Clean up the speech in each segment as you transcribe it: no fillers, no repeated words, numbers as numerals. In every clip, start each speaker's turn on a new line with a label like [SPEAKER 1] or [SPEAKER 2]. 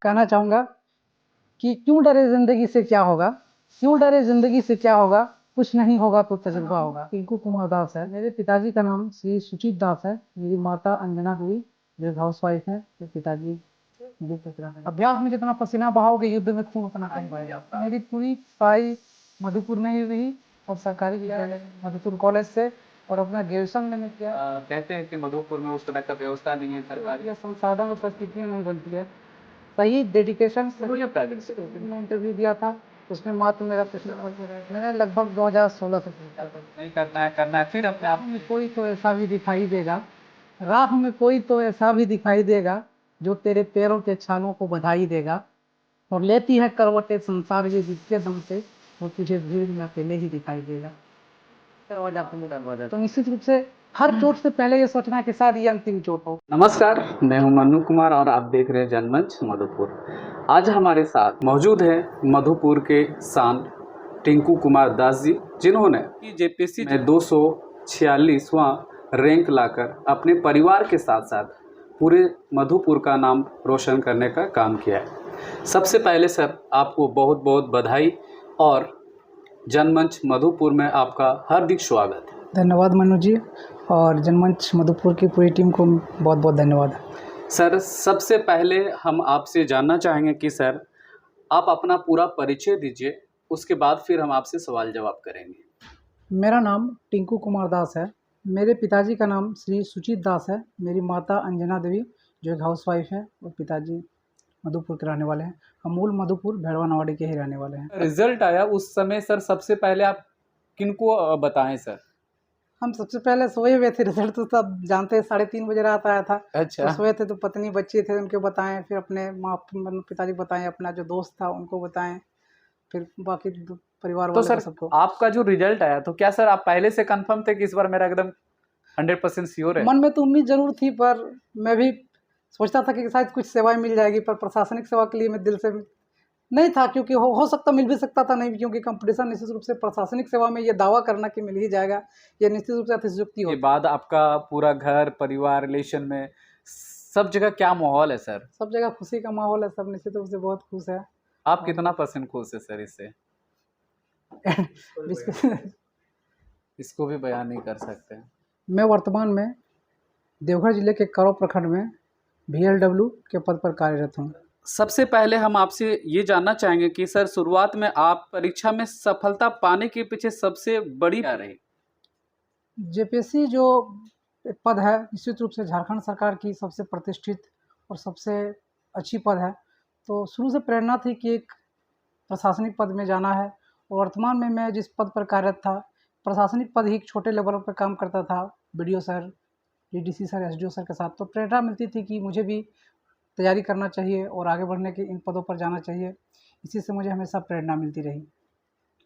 [SPEAKER 1] कहना चाहूँगा कि क्यों डरे जिंदगी से क्या होगा, क्यों डरे जिंदगी से क्या होगा, कुछ नहीं होगा तो तजुर्बा होगा। टिंकू कुमार दास है। मेरे पिताजी का नाम श्री सुचित दास है। मेरी माता अंजना देवी जो हाउस वाइफ है। मेरे पिताजी अभ्यास में जितना पसीना बहाओगे युद्ध में खून उतना कम बहेगा। मेरी पूरी पढ़ाई मधुपुर में ही हुई और सरकारी विद्यालय मधुपुर कॉलेज से, और अपना ग्रेजुएशन मैंने किया।
[SPEAKER 2] कहते हैं कि मधुपुर में उस तरह का व्यवस्था नहीं है सरकारी।
[SPEAKER 1] यह संसाधन और परिस्थितियाँ नहीं बनती है। सही डेडिकेशन से
[SPEAKER 2] प्राइवेट से
[SPEAKER 1] मैंने इंटरव्यू दिया था, उसमें मात्र मेरा प्रश्न मैंने लगभग 2016 से पूछा था।
[SPEAKER 2] नहीं करना है फिर अपने आप
[SPEAKER 1] में कोई तो ऐसा भी दिखाई देगा, राह में कोई तो ऐसा भी दिखाई देगा जो तेरे पैरों के छालों को बधाई देगा, और लेती है करवटे संसार ये जिसके दम से वो तुझे भीड़ में अकेले ही दिखाई देगा। तो निश्चित रूप से हर चोट से पहले ये सोचना है कि शायद ये अंतिम चोट हो।
[SPEAKER 2] नमस्कार, मैं हूं मन्नू कुमार और आप देख रहे हैं जनमंच मधुपुर। आज हमारे साथ मौजूद है मधुपुर के शान टिंकू कुमार दास जी, जिन्होंने जेपीएससी में 246वां रैंक लाकर अपने परिवार के साथ साथ पूरे मधुपुर का नाम रोशन करने का काम किया है। सबसे पहले सर आपको बहुत बहुत बधाई और जनमंच मधुपुर में आपका हार्दिक स्वागत है।
[SPEAKER 1] धन्यवाद मनु जी, और जनमंच मधुपुर की पूरी टीम को बहुत बहुत धन्यवाद।
[SPEAKER 2] सर सबसे पहले हम आपसे जानना चाहेंगे कि सर आप अपना पूरा परिचय दीजिए, उसके बाद फिर हम आपसे सवाल जवाब करेंगे।
[SPEAKER 1] मेरा नाम टिंकू कुमार दास है। मेरे पिताजी का नाम श्री सुचित दास है। मेरी माता अंजना देवी जो एक हाउस वाइफ है, और पिताजी मधुपुर के रहने वाले हैं। हम मूल मधुपुर भैरवानवाड़ी के ही रहने वाले हैं।
[SPEAKER 2] रिजल्ट आया उस समय सर, सबसे पहले आप किनको बताएं सर?
[SPEAKER 1] हम सबसे पहले सोए हुए थे। रिजल्ट तो सब जानते हैं 3:30 बजे रात आया था।
[SPEAKER 2] अच्छा।
[SPEAKER 1] तो सोए थे तो पत्नी बच्चे थे उनके बताएं, फिर अपने माँ पिताजी बताएं, अपना जो दोस्त था उनको बताएं, फिर बाकी परिवार
[SPEAKER 2] तो
[SPEAKER 1] वाले
[SPEAKER 2] सर
[SPEAKER 1] सबको।
[SPEAKER 2] आपका जो रिजल्ट आया तो क्या सर आप पहले से कंफर्म थे कि इस बार मेरा एकदम 100% श्योर है?
[SPEAKER 1] मन में तो उम्मीद जरूर थी, पर मैं भी सोचता था कि शायद कुछ सेवाएं मिल जाएगी, पर प्रशासनिक सेवा के लिए मैं दिल से नहीं था, क्योंकि हो सकता मिल भी सकता था, नहीं, क्योंकि कंपटीशन निश्चित रूप से प्रशासनिक सेवा में ये दावा करना कि मिल ही जाएगा, ये निश्चित रूप से अतिशयोक्ति हो।
[SPEAKER 2] के बाद आपका पूरा घर परिवार रिलेशन में सब जगह क्या माहौल है सर?
[SPEAKER 1] सब जगह खुशी का माहौल है, सब निश्चित रूप से बहुत खुश है।
[SPEAKER 2] आप कितना % खुश है सर इससे? इसको भी बयान नहीं कर सकते।
[SPEAKER 1] मैं वर्तमान में देवघर जिले के करौ प्रखंड में VLW के पद पर कार्यरत हूँ।
[SPEAKER 2] सबसे पहले हम आपसे ये जानना चाहेंगे कि सर शुरुआत में आप परीक्षा में सफलता पाने के पीछे सबसे बड़ी क्या रही?
[SPEAKER 1] जेपीएससी जो एक पद है, निश्चित रूप से झारखंड सरकार की सबसे प्रतिष्ठित और सबसे अच्छी पद है। तो शुरू से प्रेरणा थी कि एक प्रशासनिक पद में जाना है, और वर्तमान में मैं जिस पद पर कार्यरत था, प्रशासनिक पद ही एक छोटे लेवल पर काम करता था, BDO sir, DDC sir, SDO sir के साथ। तो प्रेरणा मिलती थी कि मुझे भी तैयारी करना चाहिए और आगे बढ़ने के इन पदों पर जाना चाहिए। इसी से मुझे हमेशा प्रेरणा मिलती रही।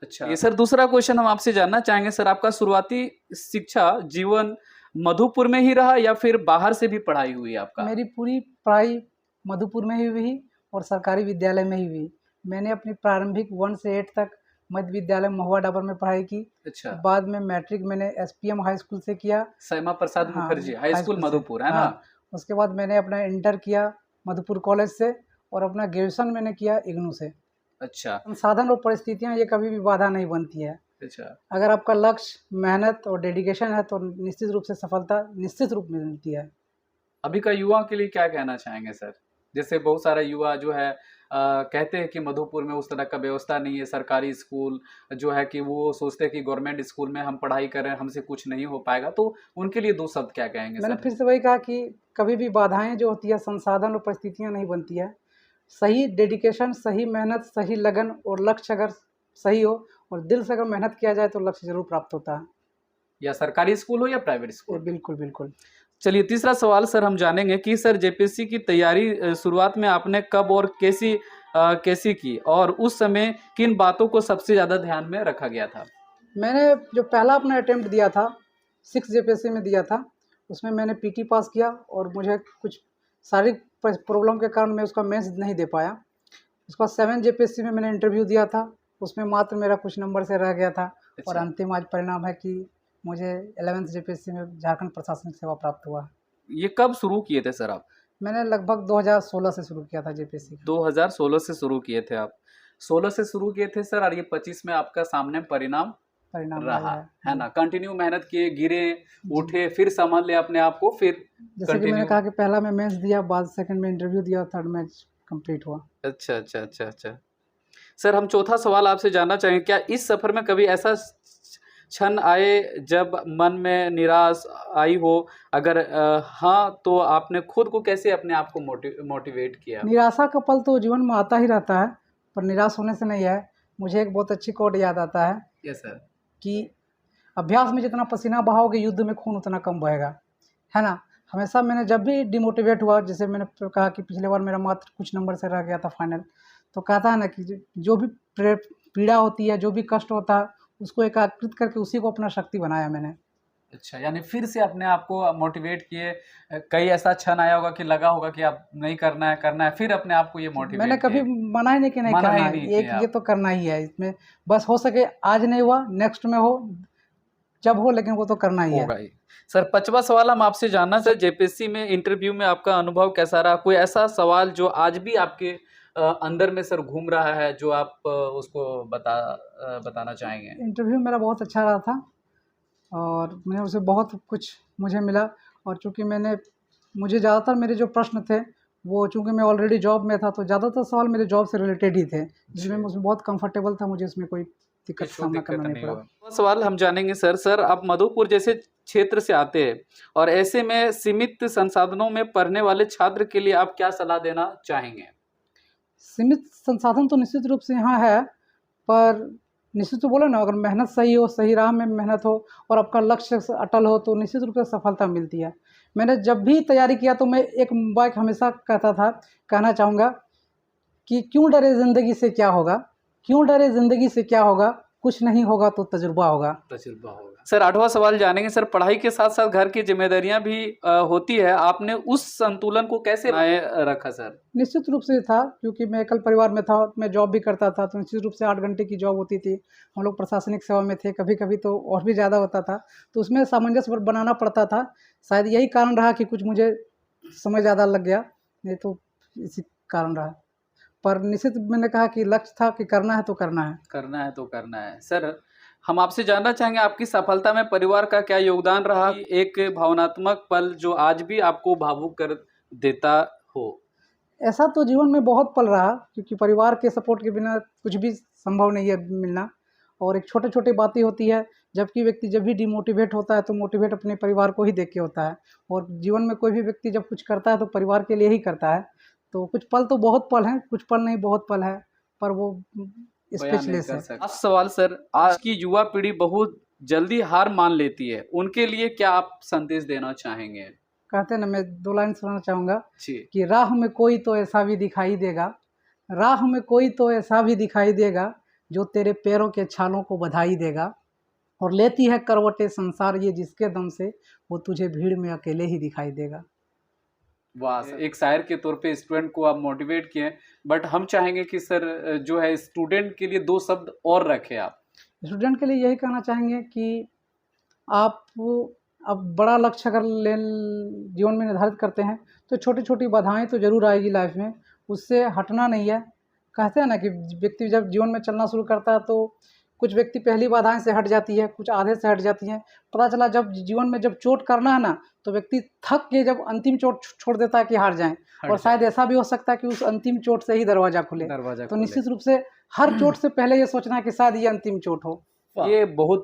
[SPEAKER 2] अच्छा, ये सर दूसरा क्वेश्चन हम आपसे जानना चाहेंगे सर, आपका शुरुआती शिक्षा जीवन मधुपुर में ही रहा या फिर बाहर से भी पढ़ाई हुई आपका?
[SPEAKER 1] मेरी पूरी पढ़ाई मधुपुर में ही हुई और सरकारी विद्यालय में ही हुई। मैंने अपनी प्रारंभिक 1 से 8 तक मध्य विद्यालय महुआ डाबर में पढ़ाई की।
[SPEAKER 2] अच्छा।
[SPEAKER 1] बाद में मैट्रिक मैंने SPM हाई स्कूल से किया।
[SPEAKER 2] श्यामा प्रसाद
[SPEAKER 1] हाँ,
[SPEAKER 2] मुखर्जी हाई स्कूल मधुपुर है ना?
[SPEAKER 1] हाँ। उसके बाद मैंने अपना इंटर किया मधुपुर कॉलेज से, और अपना ग्रेजुएशन मैंने किया IGNOU से।
[SPEAKER 2] अच्छा।
[SPEAKER 1] संसाधन और परिस्थितियाँ ये कभी भी बाधा नहीं बनती है।
[SPEAKER 2] अच्छा।
[SPEAKER 1] अगर आपका लक्ष्य, मेहनत और डेडिकेशन है तो निश्चित रूप से सफलता निश्चित रूप में मिलती है।
[SPEAKER 2] अभी का युवा के लिए क्या कहना चाहेंगे सर? जैसे बहुत सारा युवा जो है कहते हैं कि मधुपुर में उस तरह का व्यवस्था नहीं है, सरकारी स्कूल जो है कि वो सोचते हैं कि गवर्नमेंट स्कूल में हम पढ़ाई करें, हमसे कुछ नहीं हो पाएगा, तो उनके लिए 2 शब्द क्या कहेंगे
[SPEAKER 1] मैंने
[SPEAKER 2] सर?
[SPEAKER 1] फिर से वही कहा कि कभी भी बाधाएं जो होती है, संसाधन और परिस्थितियां नहीं बनती है। सही डेडिकेशन, सही मेहनत, सही लगन और लक्ष्य अगर सही हो और दिल से अगर मेहनत किया जाए तो लक्ष्य जरूर प्राप्त होता है।
[SPEAKER 2] या सरकारी स्कूल हो या प्राइवेट स्कूल?
[SPEAKER 1] बिल्कुल बिल्कुल।
[SPEAKER 2] चलिए तीसरा सवाल सर हम जानेंगे कि सर जेपीएससी की तैयारी शुरुआत में आपने कब और कैसी की, और उस समय किन बातों को सबसे ज़्यादा ध्यान में रखा गया था?
[SPEAKER 1] मैंने जो पहला अपना अटेम्प्ट दिया था 6 जेपीएससी में दिया था, उसमें मैंने PT पास किया, और मुझे कुछ शारीरिक प्रॉब्लम के कारण मैं उसका मेंस नहीं दे पाया। उसके बाद 7 जेपीएससी में मैंने इंटरव्यू दिया था, उसमें मात्र मेरा कुछ नंबर से रह गया था।
[SPEAKER 2] अच्छा।
[SPEAKER 1] और अंतिम आज परिणाम है कि मुझे 11th जेपीएससी में झारखंड प्रशासनिक सेवा प्राप्त हुआ।
[SPEAKER 2] ये कब शुरू किए थे सर आप?
[SPEAKER 1] मैंने लगभग 2016 से शुरू किया था जेपीएससी।
[SPEAKER 2] 2016 से शुरू किए थे आप, 16 से शुरू किए थे सर, और ये 25 में आपका सामने परिणाम
[SPEAKER 1] परिणाम
[SPEAKER 2] रहा
[SPEAKER 1] आया
[SPEAKER 2] है
[SPEAKER 1] जी।
[SPEAKER 2] ना? कंटिन्यू मेहनत किए, गिरे,
[SPEAKER 1] जी।
[SPEAKER 2] उठे, फिर संभाल लिया अपने आप को, फिर
[SPEAKER 1] जैसे कि मैंने
[SPEAKER 2] कंटिन्यू।
[SPEAKER 1] कहा कि पहला मैं मेंस दिया, बाद सेकंड में इंटरव्यू दिया, थर्ड में कंप्लीट हुआ।
[SPEAKER 2] अच्छा अच्छा अच्छा अच्छा। सर हम चौथा सवाल आपसे जानना चाहेंगे, क्या इस सफर में कभी ऐसा क्षण आए जब मन में निराश आई हो? अगर हाँ, तो आपने खुद को कैसे अपने आप को मोटिवेट किया?
[SPEAKER 1] निराशा का पल तो जीवन में आता ही रहता है, पर निराश होने से नहीं है। मुझे एक बहुत अच्छी कोट याद आता है
[SPEAKER 2] यस सर।
[SPEAKER 1] कि अभ्यास में जितना पसीना बहाओगे, युद्ध में खून उतना कम बहेगा, है ना? हमेशा मैंने जब भी डिमोटिवेट हुआ, जैसे मैंने कहा कि पिछले बार मेरा मात्र कुछ नंबर से रह गया था फाइनल, तो कहता है ना कि जो भी पीड़ा होती है, जो भी कष्ट होता है, उसको एकाग्रित करके उसी को अपना शक्ति बनाया मैंने।
[SPEAKER 2] अच्छा, यानी फिर से अपने आप को मोटिवेट किए। कई ऐसा क्षण आया होगा कि लगा होगा कि अब नहीं करना है, फिर अपने आप को ये
[SPEAKER 1] मैंने
[SPEAKER 2] मोटिवेट
[SPEAKER 1] कभी
[SPEAKER 2] किए।
[SPEAKER 1] मना ही नहीं कि नहीं
[SPEAKER 2] मना
[SPEAKER 1] करना
[SPEAKER 2] ही
[SPEAKER 1] है,
[SPEAKER 2] नहीं
[SPEAKER 1] ये
[SPEAKER 2] किया
[SPEAKER 1] ये
[SPEAKER 2] आप।
[SPEAKER 1] तो करना ही है इसमें, बस हो सके आज नहीं हुआ, नेक्स्ट में हो, जब हो, लेकिन वो तो करना ही है।
[SPEAKER 2] होगा ही। सर 5वां सवाल हम आपसे जानना चाहते, जेपीएससी में इंटरव्यू में आपका अनुभव कैसा रहा? कोई ऐसा सवाल जो आज भी आपके अंदर में सर घूम रहा है, जो आप उसको बताना चाहेंगे?
[SPEAKER 1] इंटरव्यू मेरा बहुत अच्छा रहा था और मैं उसे बहुत कुछ मुझे मिला। और चूँकि मुझे ज़्यादातर मेरे जो प्रश्न थे, वो चूँकि मैं ऑलरेडी जॉब में था, तो ज़्यादातर सवाल मेरे जॉब से रिलेटेड ही थे, जिसमें मैं उसमें बहुत कंफर्टेबल था, मुझे उसमें कोई दिक्कत का
[SPEAKER 2] कुछ
[SPEAKER 1] सामना
[SPEAKER 2] दिक्कत
[SPEAKER 1] करना नहीं
[SPEAKER 2] नहीं
[SPEAKER 1] पड़ा।
[SPEAKER 2] हुआ। वो सवाल हम जानेंगे सर। सर आप मधुपुर जैसे क्षेत्र से आते हैं, और ऐसे में सीमित संसाधनों में पढ़ने वाले छात्र के लिए आप क्या सलाह देना चाहेंगे?
[SPEAKER 1] सीमित संसाधन तो निश्चित रूप से यहाँ है, पर निश्चित तो बोला ना, अगर मेहनत सही हो, सही राह में मेहनत हो और आपका लक्ष्य से अटल हो, तो निश्चित रूप से सफलता मिलती है। मैंने जब भी तैयारी किया, तो मैं एक बात हमेशा कहना चाहूँगा कि क्यों डरे ज़िंदगी से क्या होगा, क्यों डरे ज़िंदगी से क्या होगा, कुछ नहीं होगा तो तजुर्बा होगा।
[SPEAKER 2] तजुर्बा होगा। सर 8वां सवाल जानेंगे सर, पढ़ाई के साथ साथ घर की जिम्मेदारियां भी होती है, आपने उस संतुलन को कैसे बनाए रखा सर?
[SPEAKER 1] निश्चित रूप से था, क्योंकि मैं एकल परिवार में था, मैं जॉब भी करता था, तो निश्चित रूप से 8 घंटे की जॉब होती थी। हम लोग प्रशासनिक सेवा में थे, कभी-कभी तो और भी ज़्यादा होता था, तो उसमें सामंजस्य बनाना पड़ता था। शायद यही कारण रहा कि कुछ मुझे समय ज़्यादा लग गया, नहीं तो इसी कारण रहा। पर निश्चित मैंने कहा कि लक्ष्य था कि करना है तो करना है।
[SPEAKER 2] करना है तो करना है। सर हम आपसे जानना चाहेंगे, आपकी सफलता में परिवार का क्या योगदान रहा? एक भावनात्मक पल जो आज भी आपको भावुक कर देता हो?
[SPEAKER 1] ऐसा तो जीवन में बहुत पल रहा, क्योंकि परिवार के सपोर्ट के बिना कुछ भी संभव नहीं है मिलना। और एक छोटे-छोटे बातें होती है, जबकि व्यक्ति जब भी डिमोटिवेट होता है, तो मोटिवेट अपने परिवार को ही देख के होता है। और जीवन में कोई भी व्यक्ति जब कुछ करता है, तो परिवार के लिए ही करता है। तो कुछ पल तो बहुत पल हैं, कुछ पल नहीं बहुत पल है, पर वो
[SPEAKER 2] बयान नहीं
[SPEAKER 1] स्पीचलेस
[SPEAKER 2] कर
[SPEAKER 1] है।
[SPEAKER 2] सकते। लास्ट सवाल सर, आज की युवा पीढ़ी बहुत जल्दी हार मान लेती है, उनके लिए क्या आप संदेश देना चाहेंगे?
[SPEAKER 1] कहते हैं ना, मैं 2 लाइन सुनाना चाहूँगा
[SPEAKER 2] जी।
[SPEAKER 1] कि राह में कोई तो ऐसा भी दिखाई देगा, राह में कोई तो ऐसा भी दिखाई देगा, जो तेरे पैरों के छालों को बधाई देगा। और लेती है करवटें संसार ये जिसके दम से, वो तुझे भीड़ में अकेले ही दिखाई देगा।
[SPEAKER 2] वाह सर, एक शायर के तौर पे स्टूडेंट को आप मोटिवेट किए, बट हम चाहेंगे कि सर जो है स्टूडेंट के लिए 2 शब्द और रखें आप।
[SPEAKER 1] स्टूडेंट के लिए यही कहना चाहेंगे कि आप अब बड़ा लक्ष्य अगर जीवन में निर्धारित करते हैं, तो छोटी-छोटी बाधाएँ तो ज़रूर आएगी लाइफ में, उससे हटना नहीं है। कहते हैं ना कि व्यक्ति जब जीवन में चलना शुरू करता है, तो कुछ व्यक्ति पहली बाधाएँ से हट जाती है, कुछ आधे से हट जाती हैं। पता चला जब जीवन में जब चोट करना है ना, तो व्यक्ति थक के जब अंतिम चोट छोड़ देता है कि हार जाएँ, और शायद ऐसा भी हो सकता है कि उस अंतिम चोट से ही दरवाज़ा खुले। तो निश्चित रूप से हर चोट से पहले ये सोचना है कि शायद ये अंतिम चोट हो।
[SPEAKER 2] ये बहुत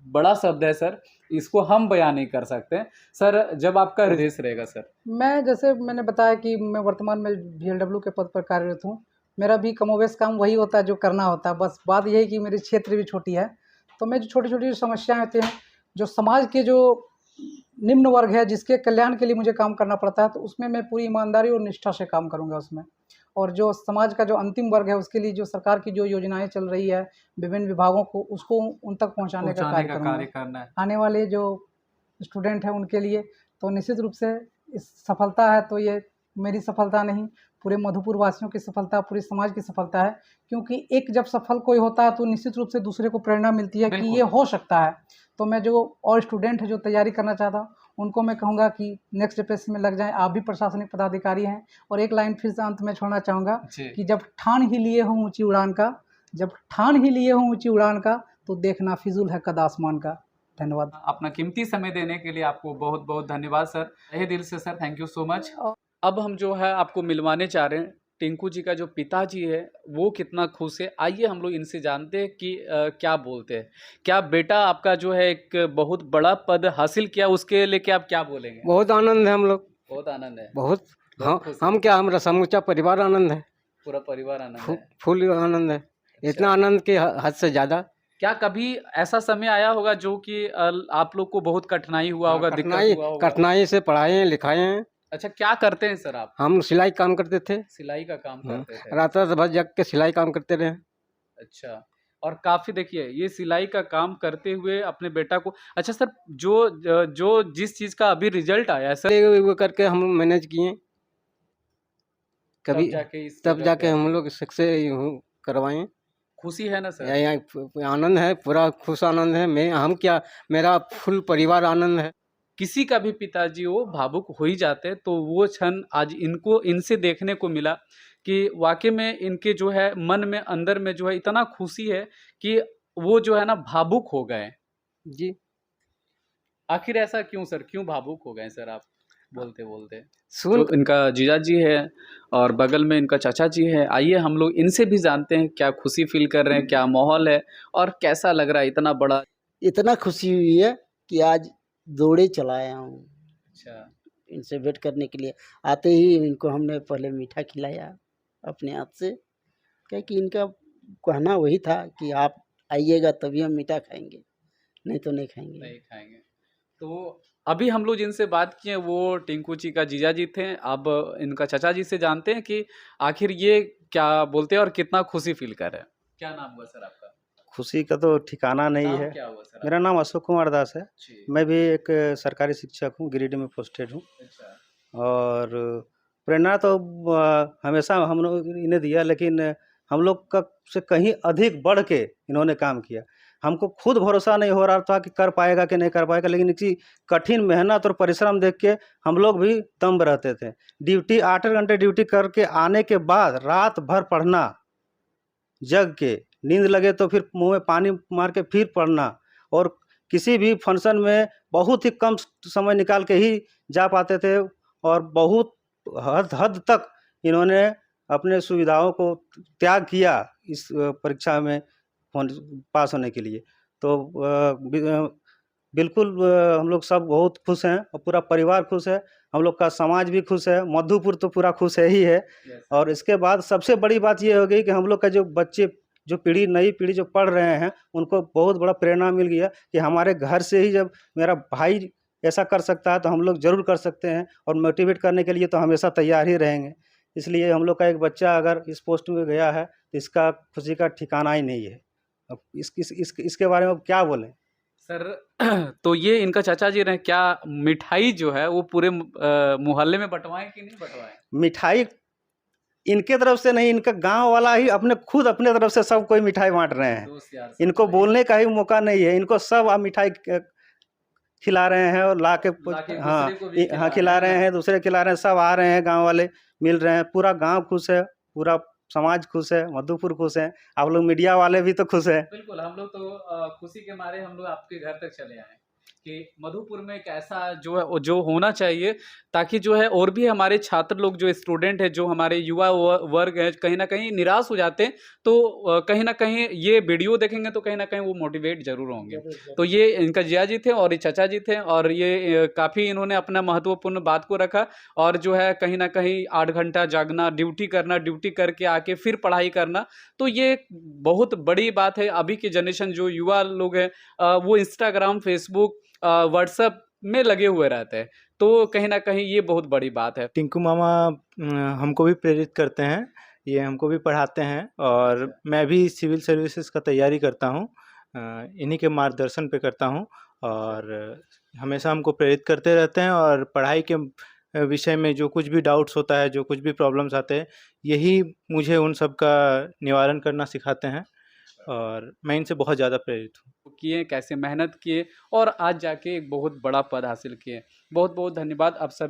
[SPEAKER 2] बड़ा शब्द है सर, इसको हम बयान नहीं कर सकते। सर जब आपका रेस रहेगा सर?
[SPEAKER 1] मैं जैसे मैंने बताया कि मैं वर्तमान में VLW के पद पर कार्यरत हूँ। मेरा भी कमोबेश काम वही होता है जो करना होता है, बस बात यही है कि मेरी क्षेत्र भी छोटी है। तो मैं जो छोटी-छोटी समस्याएँ होती हैं, जो समाज के जो निम्न वर्ग है, जिसके कल्याण के लिए मुझे काम करना पड़ता है, तो उसमें मैं पूरी ईमानदारी और निष्ठा से काम करूँगा उसमें। और जो समाज का जो अंतिम वर्ग है, उसके लिए जो सरकार की जो योजनाएँ चल रही है, विभिन्न विभागों को, उसको उन तक पहुँचाने का कार्य करूँगा।
[SPEAKER 2] करना है।
[SPEAKER 1] आने वाले जो स्टूडेंट हैं उनके लिए तो निश्चित रूप से इस सफलता है, तो ये मेरी सफलता नहीं, पूरे मधुपुर वासियों की सफलता, पूरे समाज की सफलता है। क्योंकि एक जब सफल कोई होता है, तो निश्चित रूप से दूसरे को प्रेरणा मिलती है कि ये हो सकता है। तो मैं जो और स्टूडेंट है जो तैयारी करना चाहता हूँ, उनको मैं कहूँगा कि नेक्स्ट जेपीएससी में लग जाएं। आप भी प्रशासनिक पदाधिकारी हैं। और एक लाइन फिर से अंत में छोड़ना चाहूँगा
[SPEAKER 2] जी।
[SPEAKER 1] कि जब ठान ही लिए हों ऊंची उड़ान का, जब ठान ही लिए हों ऊंची उड़ान का, तो देखना फिजूल है कद आसमान का। धन्यवाद।
[SPEAKER 2] अपना कीमती समय देने के लिए आपको बहुत बहुत धन्यवाद सर, तहे दिल से sir, thank you so much. अब हम जो है आपको मिलवाने चाह रहे हैं टिंकू जी का जो पिताजी है वो कितना खुश है। आइए हम लोग इनसे जानते हैं कि क्या बोलते हैं। क्या बेटा आपका जो है एक बहुत बड़ा पद हासिल किया, उसके लेके आप क्या बोलेंगे?
[SPEAKER 3] बहुत आनंद है हम लोग,
[SPEAKER 2] बहुत आनंद है,
[SPEAKER 3] बहुत।
[SPEAKER 2] बहुत
[SPEAKER 3] हाँ,
[SPEAKER 2] खुश है।
[SPEAKER 3] हम क्या, हमारा समूचा परिवार आनंद है,
[SPEAKER 2] पूरा परिवार आनंद है।
[SPEAKER 3] फुल आनंद है। इतना आनंद के हद से ज्यादा।
[SPEAKER 2] क्या कभी ऐसा समय आया होगा जो कि आप लोग को बहुत कठिनाई हुआ होगा, दिक्कत हुआ होगा?
[SPEAKER 3] कठिनाई से पढ़ाए लिखाए हैं।
[SPEAKER 2] अच्छा, क्या करते हैं सर आप?
[SPEAKER 3] हम सिलाई काम करते थे,
[SPEAKER 2] सिलाई का काम करते थे।
[SPEAKER 3] रात रात भर जग के सिलाई काम करते रहे।
[SPEAKER 2] अच्छा, और काफी देखिए ये सिलाई का काम करते हुए अपने बेटा को, अच्छा सर, जो जिस चीज का अभी रिजल्ट आया है सर,
[SPEAKER 3] वो करके हम मैनेज किए, कभी तब जाके हम लोग सक्सेस करवाएं।
[SPEAKER 2] खुशी है ना सर?
[SPEAKER 3] आनंद है, पूरा खुश आनंद है। हम क्या, मेरा फुल परिवार आनंद है।
[SPEAKER 2] किसी का भी पिताजी वो भावुक हो ही जाते हैं, तो वो क्षण आज इनको इनसे देखने को मिला कि वाकई में इनके जो है मन में अंदर में जो है इतना खुशी है कि वो जो है ना भावुक हो गए
[SPEAKER 3] जी।
[SPEAKER 2] आखिर ऐसा क्यों सर, क्यों भावुक हो गए सर आप बोलते बोलते?
[SPEAKER 3] सुन,
[SPEAKER 2] जो इनका जीजा जी है और बगल में इनका चाचा जी है, आइए हम लोग इनसे भी जानते हैं क्या खुशी फील कर रहे हैं, क्या माहौल है और कैसा लग रहा है इतना बड़ा।
[SPEAKER 4] इतना खुशी हुई है कि आज दौड़े चला आया हूँ
[SPEAKER 2] अच्छा,
[SPEAKER 4] इनसे भेंट करने के लिए। आते ही इनको हमने पहले मीठा खिलाया अपने हाथ से, क्या कि इनका कहना वही था कि आप आइएगा तभी हम मीठा खाएंगे, नहीं तो नहीं खाएंगे।
[SPEAKER 2] नहीं खाएंगे। तो अभी हम लोग जिनसे बात किए वो टिंकू जी का जीजा जी थे। अब इनका चाचा जी से जानते हैं कि आखिर ये क्या बोलते हैं और कितना खुशी फील कर रहे हैं। क्या नाम हुआ सर आपका?
[SPEAKER 5] खुशी का तो ठिकाना नहीं
[SPEAKER 2] नाम
[SPEAKER 5] है।
[SPEAKER 2] क्या हुआ सर
[SPEAKER 5] मेरा नाम अशोक कुमार दास है।
[SPEAKER 2] जी।
[SPEAKER 5] मैं भी एक सरकारी शिक्षक हूँ, गिरिडीह में पोस्टेड हूँ।
[SPEAKER 2] अच्छा।
[SPEAKER 5] और प्रेरणा तो हमेशा हम लोग इन्हें दिया, लेकिन हम लोग का से कहीं अधिक बढ़ के इन्होंने काम किया। हमको खुद भरोसा नहीं हो रहा था कि कर पाएगा कि नहीं कर पाएगा, लेकिन इनकी कठिन मेहनत और परिश्रम देख के हम लोग भी दम्ब रहते थे। ड्यूटी 8 घंटे ड्यूटी करके आने के बाद रात भर पढ़ना, जग के नींद लगे तो फिर मुंह में पानी मार के फिर पढ़ना, और किसी भी फंक्शन में बहुत ही कम समय निकाल के ही जा पाते थे। और बहुत हद हद तक इन्होंने अपने सुविधाओं को त्याग किया इस परीक्षा में पास होने के लिए। तो बिल्कुल हम लोग सब बहुत खुश हैं और पूरा परिवार खुश है, हम लोग का समाज भी खुश है, मधुपुर तो पूरा खुश है ही है। और इसके बाद सबसे बड़ी बात ये हो गई कि हम लोग का जो बच्चे, जो नई पीढ़ी जो पढ़ रहे हैं, उनको बहुत बड़ा प्रेरणा मिल गया कि हमारे घर से ही जब मेरा भाई ऐसा कर सकता है तो हम लोग ज़रूर कर सकते हैं, और मोटिवेट करने के लिए तो हमेशा तैयार ही रहेंगे। इसलिए हम लोग का एक बच्चा अगर इस पोस्ट में गया है तो इसका खुशी का ठिकाना ही नहीं है। अब इसके बारे में अब क्या बोलें
[SPEAKER 2] सर? तो ये इनका चाचा जी रहे, क्या मिठाई जो है वो पूरे मोहल्ले में बंटवाएं कि नहीं बंटवाएं?
[SPEAKER 5] मिठाई इनके तरफ से नहीं, इनका गांव वाला ही खुद अपने तरफ से सब कोई मिठाई बांट रहे हैं। इनको बोलने का ही मौका नहीं है, इनको सब आप मिठाई खिला रहे हैं और लाके हाँ खिला रहे हैं, दूसरे खिला रहे हैं, सब आ रहे हैं, गांव वाले मिल रहे हैं, पूरा गांव खुश है, पूरा समाज खुश है, मधुपुर खुश है, आप लोग मीडिया वाले भी तो खुश है।
[SPEAKER 2] बिल्कुल, हम लोग तो खुशी के मारे हम लोग आपके घर तक चले आए कि मधुपुर में एक ऐसा जो होना चाहिए, ताकि जो है और भी हमारे छात्र लोग, जो स्टूडेंट है, जो हमारे युवा वर्ग है, कहीं ना कहीं निराश हो जाते हैं, तो कहीं ना कहीं ये वीडियो देखेंगे तो कहीं ना कहीं वो मोटिवेट जरूर होंगे। तो ये इनका जिया जी थे और ये चाचा जी थे, और ये काफ़ी इन्होंने अपना महत्वपूर्ण बात को रखा, और जो है कहीं ना कहीं 8 घंटा जागना, ड्यूटी करना, ड्यूटी करके आके फिर पढ़ाई करना, तो ये बहुत बड़ी बात है। अभी की जनरेशन जो युवा लोग हैं वो इंस्टाग्राम, फेसबुक, व्हाट्सएप में लगे हुए रहते हैं, तो कहीं ना कहीं ये बहुत बड़ी बात है।
[SPEAKER 6] टिंकू मामा हमको भी प्रेरित करते हैं, ये हमको भी पढ़ाते हैं, और मैं भी सिविल सर्विसेज का तैयारी करता हूँ, इन्हीं के मार्गदर्शन पे करता हूँ, और हमेशा हमको प्रेरित करते रहते हैं। और पढ़ाई के विषय में जो कुछ भी डाउट्स होता है, जो कुछ भी प्रॉब्लम्स आते हैं, यही मुझे उन सब का निवारण करना सिखाते हैं। और मैं इनसे बहुत ज़्यादा प्रेरित हूँ।
[SPEAKER 2] किए, कैसे मेहनत किए और आज जाके एक बहुत बड़ा पद हासिल किए। बहुत बहुत धन्यवाद आप सब।